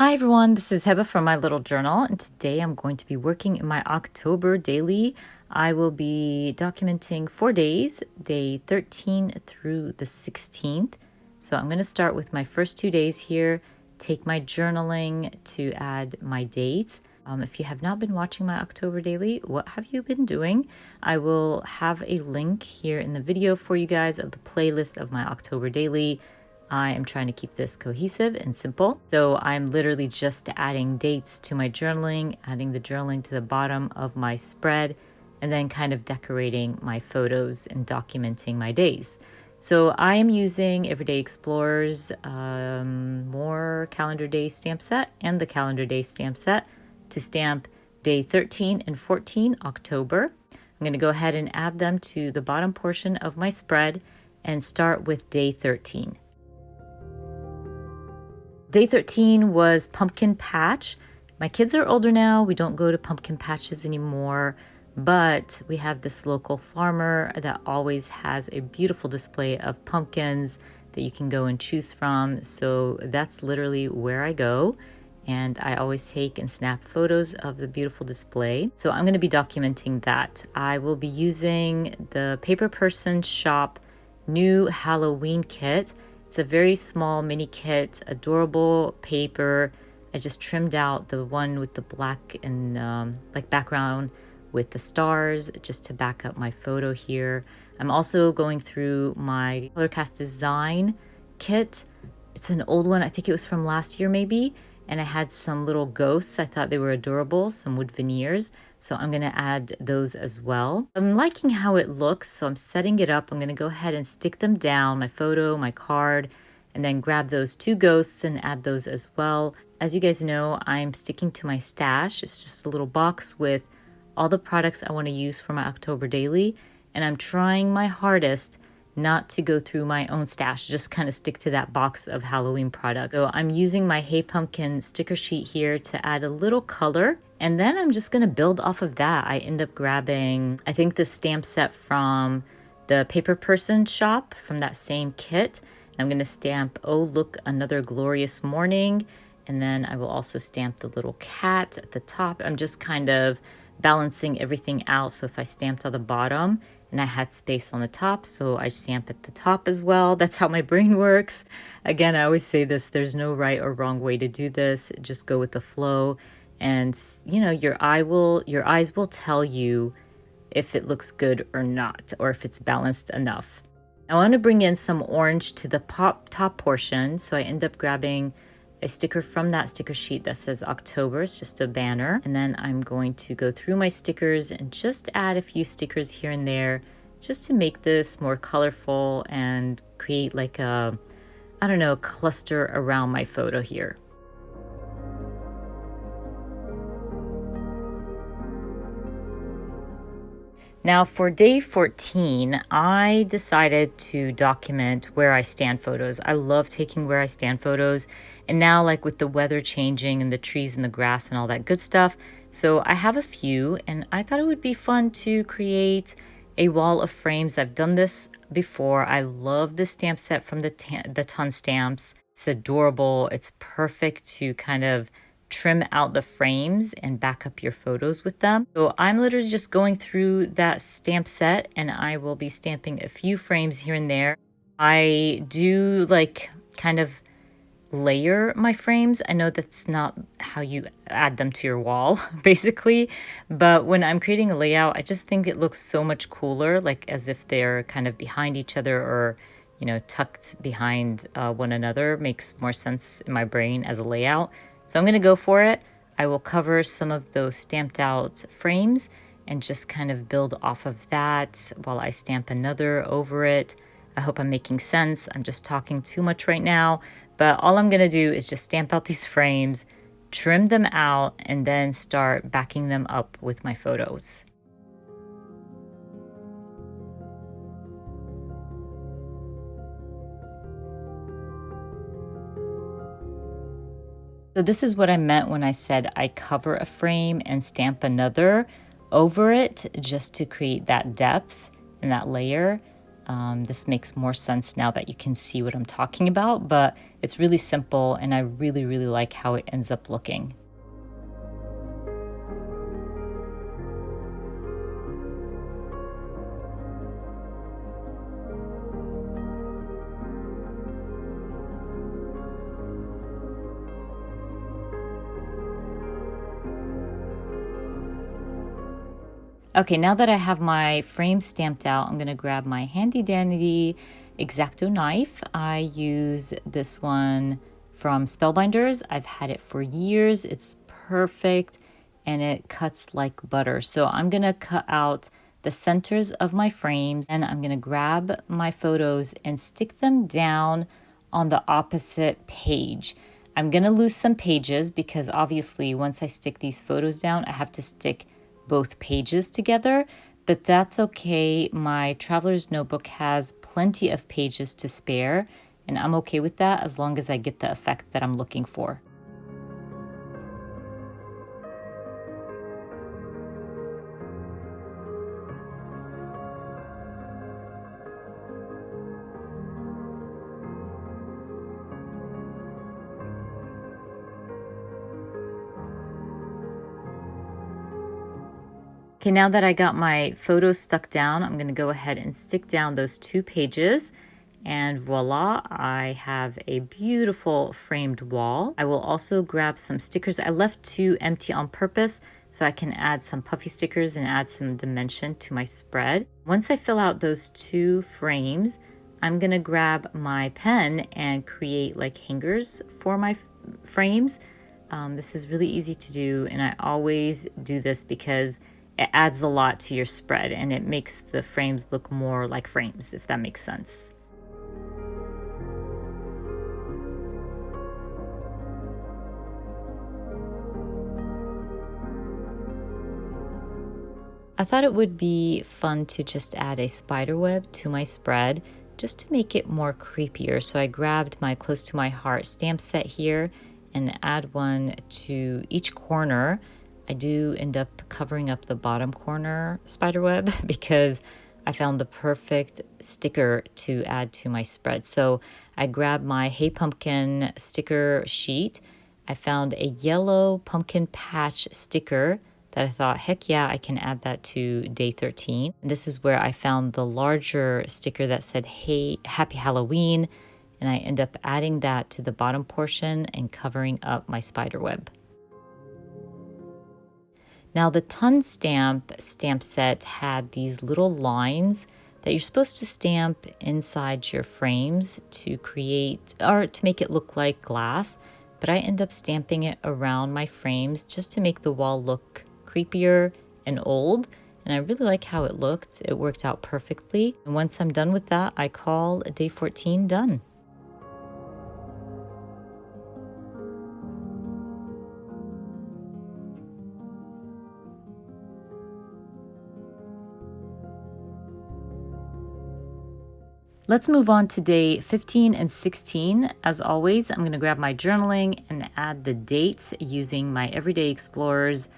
Hi everyone, this is Heba from my little journal, and today I'm going to be working in my October daily. I will be documenting 4 days, day 13 through the 16th. So I'm going to start with my first 2 days here, take my journaling to add my dates. If you have not been watching my October daily, what have you been doing? I will have a link here in the video for you guys of the playlist of my October daily. I am trying to keep this cohesive and simple. So I'm literally just adding dates to my journaling, adding the journaling to the bottom of my spread, and then kind of decorating my photos and documenting my days. So I am using Everyday Explorer's More Calendar Day stamp set and the Calendar Day stamp set to stamp day 13 and 14 October. I'm going to go ahead and add them to the bottom portion of my spread and start with day 13. Day 13 was Pumpkin Patch. My kids are older now. We don't go to pumpkin patches anymore, but we have this local farmer that always has a beautiful display of pumpkins that you can go and choose from. So that's literally where I go. And I always take and snap photos of the beautiful display. So I'm going to be documenting that. I will be using the Paper Person Shop new Halloween kit. It's a very small mini kit, adorable paper. I just trimmed out the one with the black and like background with the stars just to back up my photo here. I'm also going through my Colorcast design kit. It's an old one. I think it was from last year maybe. And I had some little ghosts. I thought they were adorable, some wood veneers. So I'm going to add those as well. I'm liking how it looks, so I'm setting it up. I'm going to go ahead and stick them down, my photo, my card, and then grab those two ghosts and add those as well. As you guys know, I'm sticking to my stash. It's just a little box with all the products I want to use for my October daily. And I'm trying my hardest not to go through my own stash, just kind of stick to that box of Halloween products. So I'm using my Hey Pumpkin sticker sheet here to add a little color, and then I'm just gonna build off of that. I end up grabbing, I think, the stamp set from the Paper Person Shop from that same kit. I'm gonna stamp Oh Look Another Glorious Morning, and then I will also stamp the little cat at the top. I'm just kind of balancing everything out, so if I stamped on the bottom and I had space on the top, so I stamp at the top as well. That's how my brain works. Again, I always say this, there's no right or wrong way to do this. Just go with the flow, and you know, your eyes will tell you if it looks good or not, or if it's balanced enough. I want to bring in some orange to the top portion, so I end up grabbing a sticker from that sticker sheet that says October. It's just a banner. And then I'm going to go through my stickers and just add a few stickers here and there just to make this more colorful and create like a, I don't know, cluster around my photo here. Now for day 14, I decided to document where I stand photos. I love taking where I stand photos. And now, like with the weather changing and the trees and the grass and all that good stuff, so I have a few, and I thought it would be fun to create a wall of frames. I've done this before. I love this stamp set from the Ton Stamps. It's adorable. It's perfect to kind of trim out the frames and back up your photos with them. So I'm literally just going through that stamp set, and I will be stamping a few frames here and there. I do like kind of layer my frames. I know that's not how you add them to your wall basically, but when I'm creating a layout, I just think it looks so much cooler, like as if they're kind of behind each other, or you know, tucked behind one another. Makes more sense in my brain as a layout. So I'm going to go for it. I will cover some of those stamped out frames and just kind of build off of that while I stamp another over it. I hope I'm making sense. I'm just talking too much right now, but all I'm going to do is just stamp out these frames, trim them out, and then start backing them up with my photos. So this is what I meant when I said I cover a frame and stamp another over it, just to create that depth and that layer. This makes more sense now that you can see what I'm talking about, but it's really simple and I really, really like how it ends up looking. Okay, now that I have my frame stamped out, I'm gonna grab my handy dandy X-Acto knife. I use this one from Spellbinders. I've had it for years. It's perfect and it cuts like butter. So I'm gonna cut out the centers of my frames and I'm gonna grab my photos and stick them down on the opposite page. I'm gonna lose some pages because obviously once I stick these photos down, I have to stick both pages together, but that's okay. My traveler's notebook has plenty of pages to spare, and I'm okay with that as long as I get the effect that I'm looking for. Okay, now that I got my photos stuck down, I'm gonna go ahead and stick down those 2 pages and voila, I have a beautiful framed wall. I will also grab some stickers. I left 2 empty on purpose so I can add some puffy stickers and add some dimension to my spread. Once I fill out those 2 frames, I'm gonna grab my pen and create like hangers for my frames. This is really easy to do and I always do this because it adds a lot to your spread and it makes the frames look more like frames, if that makes sense. I thought it would be fun to just add a spider web to my spread just to make it more creepier. So I grabbed my Close to My Heart stamp set here and add one to each corner. I do end up covering up the bottom corner spider web because I found the perfect sticker to add to my spread. So I grabbed my Hey Pumpkin sticker sheet. I found a yellow pumpkin patch sticker that I thought, heck yeah, I can add that to day 13. And this is where I found the larger sticker that said, hey, happy Halloween. And I end up adding that to the bottom portion and covering up my spider web. Now the ton stamp set had these little lines that you're supposed to stamp inside your frames to create or to make it look like glass, but I end up stamping it around my frames just to make the wall look creepier and old. And I really like how it looked. It worked out perfectly. And once I'm done with that, I call day 14 done. Let's move on to day 15 and 16. As always, I'm going to grab my journaling and add the dates using my Everyday Explorers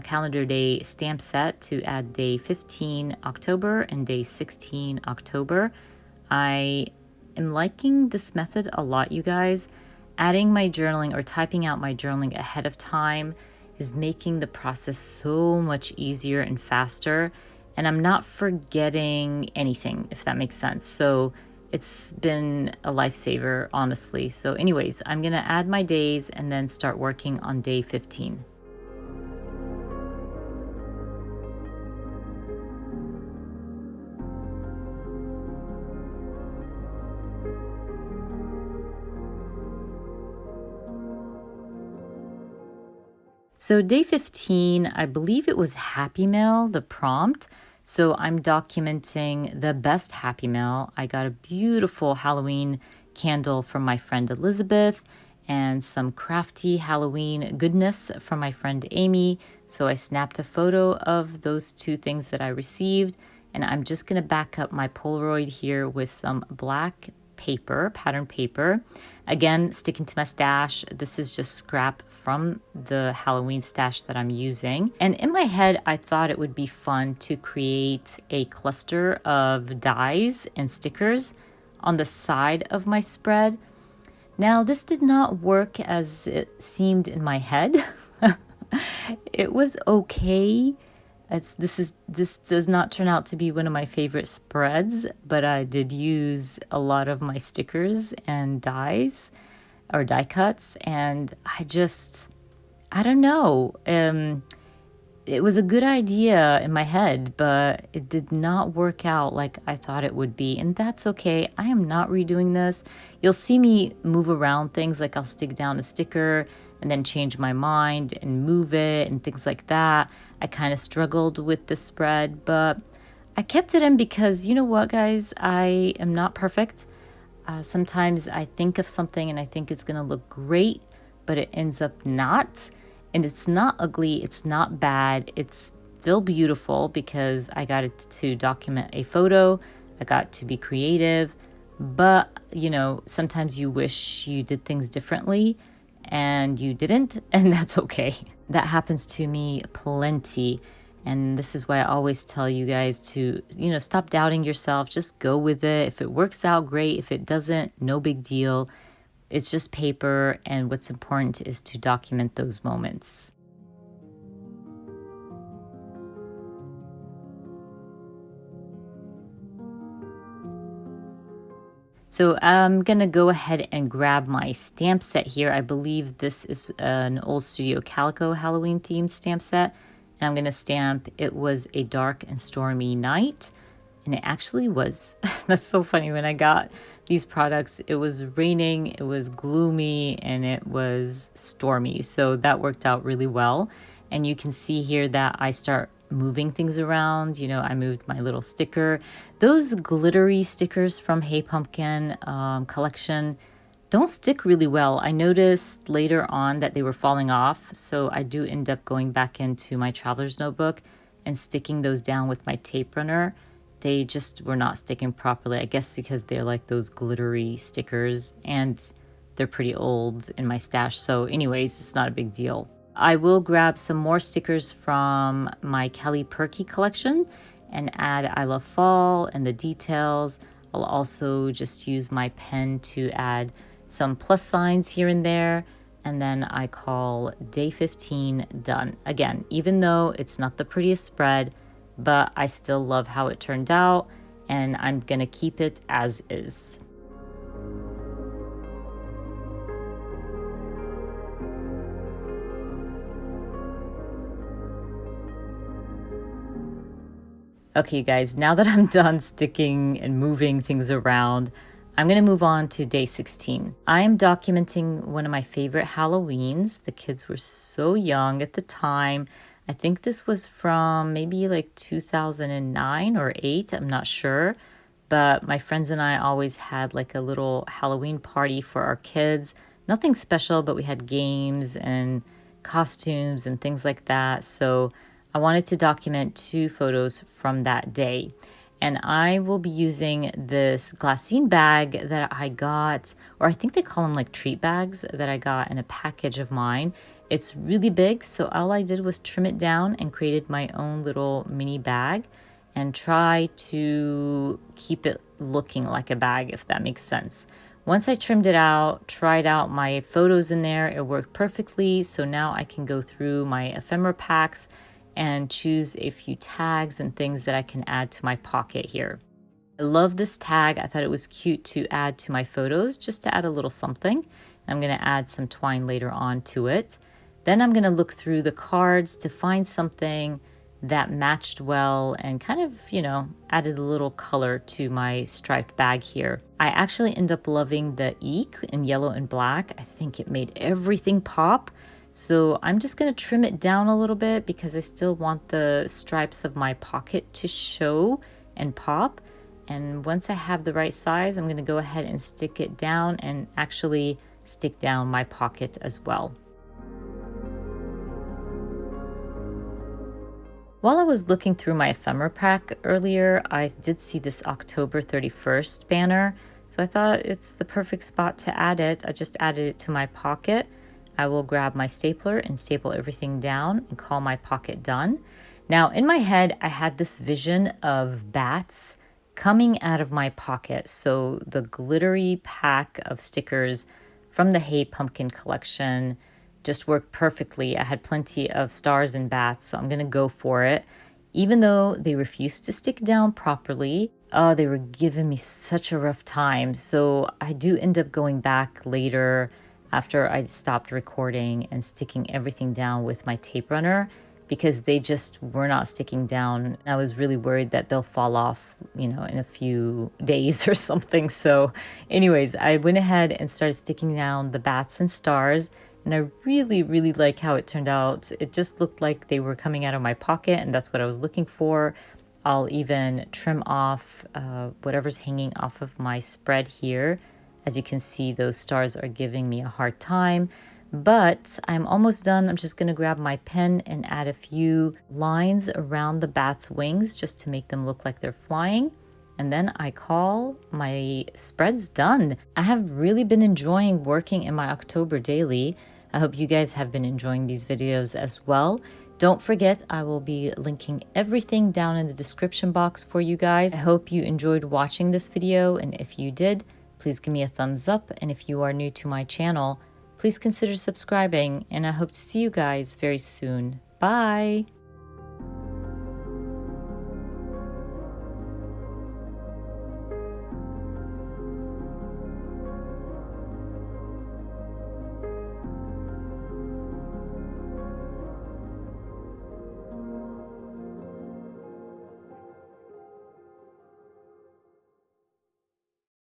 calendar day stamp set to add day 15 October and day 16 October. I am liking this method a lot, you guys. Adding my journaling or typing out my journaling ahead of time is making the process so much easier and faster. And I'm not forgetting anything, if that makes sense. So it's been a lifesaver, honestly. So anyways, I'm gonna add my days and then start working on day 15. So day 15, I believe it was Happy Mail, the prompt. So I'm documenting the best Happy Mail. I got a beautiful Halloween candle from my friend Elizabeth and some Crafty Halloween goodness from my friend Amy. So I snapped a photo of those 2 things that I received. And I'm just gonna back up my Polaroid here with some black paper, pattern paper. Again, sticking to my stash. This is just scrap from the Halloween stash that I'm using. And in my head, I thought it would be fun to create a cluster of dies and stickers on the side of my spread. Now, this did not work as it seemed in my head. It was okay. This does not turn out to be one of my favorite spreads, but I did use a lot of my stickers and dies or die cuts, and I don't know. It was a good idea in my head, but it did not work out like I thought it would be, and that's okay. I am not redoing this. You'll see me move around things, like I'll stick down a sticker and then change my mind and move it and things like that. I kind of struggled with the spread, but I kept it in because, you know what, guys? I am not perfect. Sometimes I think of something and I think it's gonna look great, but it ends up not. And it's not ugly, it's not bad, it's still beautiful because I got it to document a photo, I got to be creative, but sometimes you wish you did things differently and you didn't, and that's okay. That happens to me plenty. And this is why I always tell you guys to, stop doubting yourself, just go with it. If it works out, great. If it doesn't, no big deal. It's just paper, and what's important is to document those moments. So I'm gonna go ahead and grab my stamp set here. I believe this is an old Studio Calico Halloween themed stamp set. And I'm gonna stamp, it was a dark and stormy night. And it actually was. That's so funny. When I got these products, it was raining, it was gloomy, and it was stormy. So that worked out really well. And you can see here that I start moving things around. I moved my little sticker. Those glittery stickers from Hey Pumpkin collection don't stick really well. I noticed later on that they were falling off. So I do end up going back into my traveler's notebook and sticking those down with my tape runner. They just were not sticking properly, I guess because they're like those glittery stickers and they're pretty old in my stash. So anyways, it's not a big deal. I will grab some more stickers from my Kelly Perky collection and add I Love Fall and the details. I'll also just use my pen to add some plus signs here and there. And then I call day 15 done. Again, even though it's not the prettiest spread, but I still love how it turned out, and I'm gonna keep it as is. Okay, you guys, now that I'm done sticking and moving things around, I'm gonna move on to day 16. I am documenting one of my favorite Halloweens. The kids were so young at the time. I think this was from maybe like 2009 or 8, I'm not sure. But my friends and I always had like a little Halloween party for our kids. Nothing special, but we had games and costumes and things like that. So I wanted to document 2 photos from that day. And I will be using this glassine bag that I got, or I think they call them like treat bags, that I got in a package of mine. It's really big, so all I did was trim it down and created my own little mini bag and try to keep it looking like a bag, if that makes sense. Once I trimmed it out, tried out my photos in there, it worked perfectly. So now I can go through my ephemera packs and choose a few tags and things that I can add to my pocket here. I love this tag. I thought it was cute to add to my photos, just to add a little something. I'm gonna add some twine later on to it. Then I'm gonna look through the cards to find something that matched well and kind of, added a little color to my striped bag here. I actually end up loving the eek in yellow and black. I think it made everything pop. So I'm just gonna trim it down a little bit because I still want the stripes of my pocket to show and pop. And once I have the right size, I'm gonna go ahead and stick it down and actually stick down my pocket as well. While I was looking through my ephemera pack earlier, I did see this October 31st banner. So I thought it's the perfect spot to add it. I just added it to my pocket. I will grab my stapler and staple everything down and call my pocket done. Now in my head, I had this vision of bats coming out of my pocket. So the glittery pack of stickers from the Hey Pumpkin collection just worked perfectly. I had plenty of stars and bats, so I'm gonna go for it. Even though they refused to stick down properly, they were giving me such a rough time. So I do end up going back later after I stopped recording and sticking everything down with my tape runner because they just were not sticking down. I was really worried that they'll fall off, you know, in a few days or something. So anyways, I went ahead and started sticking down the bats and stars. And I really, really like how it turned out. It just looked like they were coming out of my pocket, and that's what I was looking for. I'll even trim off whatever's hanging off of my spread here. As you can see, those stars are giving me a hard time, but I'm almost done. I'm just gonna grab my pen and add a few lines around the bat's wings just to make them look like they're flying. And then I call my spreads done. I have really been enjoying working in my October daily. I hope you guys have been enjoying these videos as well. Don't forget, I will be linking everything down in the description box for you guys. I hope you enjoyed watching this video, and if you did, please give me a thumbs up. And if you are new to my channel, please consider subscribing, and I hope to see you guys very soon. Bye!